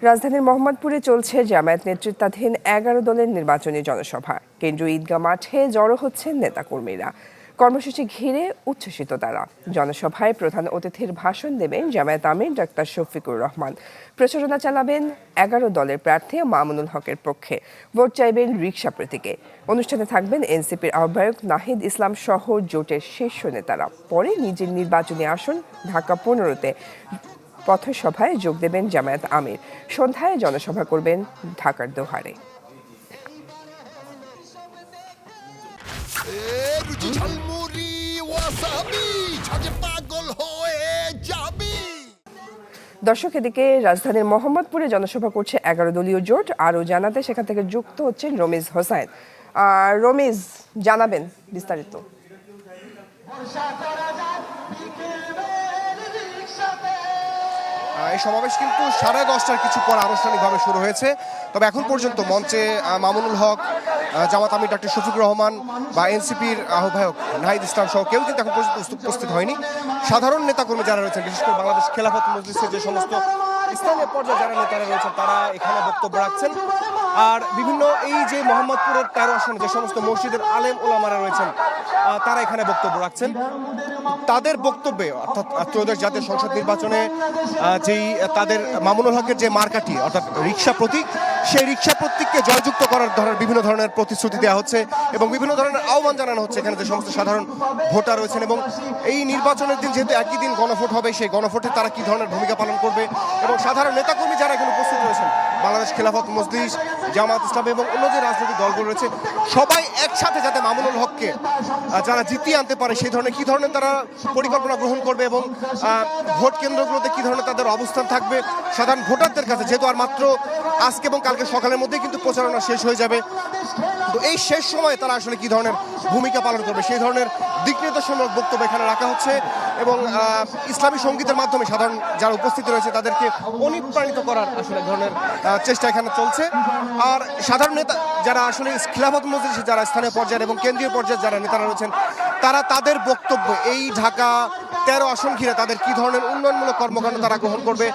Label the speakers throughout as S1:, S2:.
S1: রাজধানীর মোহাম্মদপুরে চলছে জামায়াত নেতৃত্বাধীন ১১ দলের নির্বাচনী জনসভা। কেন্দ্রীয় ঈদগাহ মাঠে জড়ো হচ্ছেন নেতাকর্মীরা। কর্মসূচি ঘিরে উচ্ছ্বসিত তারা। জনসভায় প্রধান অতিথির ভাষণ দেবেন জামায়াত আমির ডাক্তার শফিকুর রহমান। প্রচারণা চালাবেন ১১ দলের প্রার্থী মামুনুল হকের পক্ষে। ভোট চাইবেন রিকশা প্রতীকে। অনুষ্ঠানে থাকবেন এনসিপির আহ্বায়ক নাহিদ ইসলাম সহ জোটের শীর্ষ নেতারা। পরে নিজের নির্বাচনী আসন ঢাকা ১৫-তে পথসভায় যোগ দেবেন জামায়াত আমির। সন্ধ্যায় জনসভা করবেন ঢাকার দোহারে। দর্শক, এদিকে রাজধানীর মোহাম্মদপুরে জনসভা করছে ১১ দলীয় জোট। আরও জানাতে সেখান থেকে যুক্ত হচ্ছেন রমিজ হোসাইন। রমিজ, জানাবেন বিস্তারিত।
S2: এই সমাবেশ কিন্তু 10:30টার কিছু পর আনুষ্ঠানিকভাবে শুরু হয়েছে। তবে এখন পর্যন্ত মঞ্চে মামুনুল হক, জামাত আমির ডাক্তার শফিকুর রহমান বা এনসিপির আহ্বায়ক নাহিদ ইসলাম সহ কেউ কিন্তু এখন পর্যন্ত উপস্থিত হয়নি। সাধারণ নেতাকর্মী যারা রয়েছেন, বিশেষ করে বাংলাদেশ খেলাফত মজলিসের যে সমস্ত স্থানীয় পর্যায়ে যারা নেতারা রয়েছেন তারা এখানে বক্তব্য রাখছেন। আর বিভিন্ন এই যে মোহাম্মদপুরের 13 আসনে যে সমস্ত মসজিদের আলেম ওলামারা রয়েছেন তারা এখানে বক্তব্য রাখছেন। তাদের বক্তব্যে অর্থাৎ ত্রয়োদশ জাতীয় সংসদ নির্বাচনে যেই তাদের মামুনুল হকের যে মার্কাটি অর্থাৎ রিকশা প্রতীক, সেই রিকশা প্রতীককে জয়যুক্ত করার বিভিন্ন ধরনের প্রতিশ্রুতি দেওয়া হচ্ছে এবং বিভিন্ন ধরনের আহ্বান জানানো হচ্ছে এখানে যে সমস্ত সাধারণ ভোটার রয়েছেন। এবং এই নির্বাচনের দিন যেহেতু একই দিন গণভোট হবে, সেই গণভোটে তারা কি ধরনের ভূমিকা পালন করবে এবং সাধারণ নেতাকর্মী যারা এখানে উপস্থিত রয়েছেন, বাংলাদেশ খেলাফত মজলিস, জামাত ইসলাম এবং অন্য যে রাজনৈতিক দলগুলো রয়েছে, সবাই একসাথে যাতে মামুনুল হককে যারা জিতিয়ে আনতে পারে সেই ধরনের কি ধরনের তারা পরিকল্পনা গ্রহণ করবে এবং ভোট কেন্দ্রগুলোতে কি ধরনের তাদের অবস্থান থাকবে সাধারণ ভোটারদের কাছে। যেহেতু আর মাত্র আজকে এবং কালকে সকালের মধ্যেই কিন্তু প্রচারণা শেষ হয়ে যাবে, তো এই শেষ সময়ে তারা আসলে কি ধরনের ভূমিকা পালন করবে সেই ধরনের দিক নির্দেশমূলক বক্তব্য এখানে রাখা হচ্ছে এবং ইসলামী সঙ্গীতের মাধ্যমে সাধারণ যারা উপস্থিত রয়েছে তাদেরকে অনুপ্রাণিত করার আসলে ধরনের চেষ্টা এখানে চলছে। আর সাধারণ নেতা যারা আসলে খেলাফত মজলিসে যারা স্থানীয় পর্যায়ে এবং কেন্দ্রীয় পর্যায়ে যারা নেতারা রয়েছেন তারা তাদের বক্তব্য এই ঢাকা 13 আসন ঘিরে তাদের কি ধরনের উন্নয়নমূলক কর্মকাণ্ড তারা গ্রহণ করবে,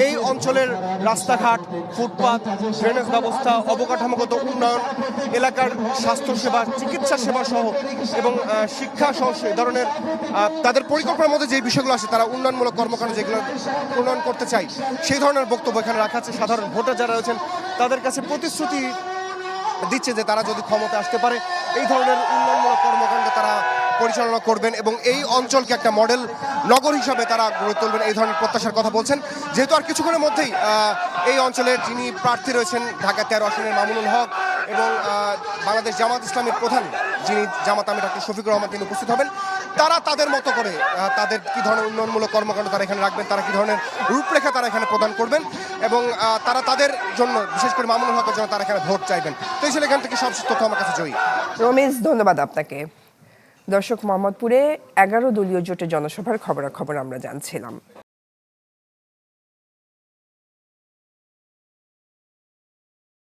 S2: এই অঞ্চলের রাস্তাঘাট, ফুটপাত, ড্রেনেজ ব্যবস্থা, অবকাঠামোগত উন্নয়ন, এলাকার স্বাস্থ্যসেবা, চিকিৎসা সেবা সহ এবং শিক্ষা সহ সেই ধরনের তাদের পরিকল্পনার মধ্যে যে বিষয়গুলো আসে তারা উন্নয়নমূলক কর্মকাণ্ড যেগুলো উন্নয়ন করতে চাই সেই ধরনের বক্তব্য এখানে রাখা আছে। সাধারণ ভোটার যারা রয়েছেন তাদের কাছে প্রতিশ্রুতি দিচ্ছে যে তারা যদি ক্ষমতা আসতে পারে এই ধরনের উন্নয়নমূলক কর্মকাণ্ড তারা পরিচালনা করবেন এবং এই অঞ্চলকে একটা মডেল নগর হিসাবে তারা গড়ে তুলবেন, এই ধরনের প্রত্যাশার কথা বলছেন। যেহেতু আর কিছুক্ষণের মধ্যেই এই অঞ্চলের যিনি প্রার্থী রয়েছেন ঢাকা 13 আসনের মামুনুল হক এবং বাংলাদেশ জামাত ইসলামের প্রধান যিনি জামাত আমির ডাক্তার শফিকুর রহমান তিনি উপস্থিত হবেন। তারা তাদের মতো করে তাদের কি ধরনের উন্নয়নমূলক কর্মকাণ্ড তারা এখানে রাখবেন, তারা কি ধরনের রূপরেখা তারা এখানে প্রদান করবেন এবং তারা তাদের জন্য বিশেষ করে মামুনুল হকের জন্য তারা এখানে ভোট চাইবেন। তো এই ছিল এখান থেকে সব তথ্য আমার কাছে জয়ী।
S1: রমেশ, ধন্যবাদ আপনাকে। দর্শক, মোহাম্মদপুরে 11 দলীয় জোটের জনসভার খবরাখবর আমরা জানছিলাম।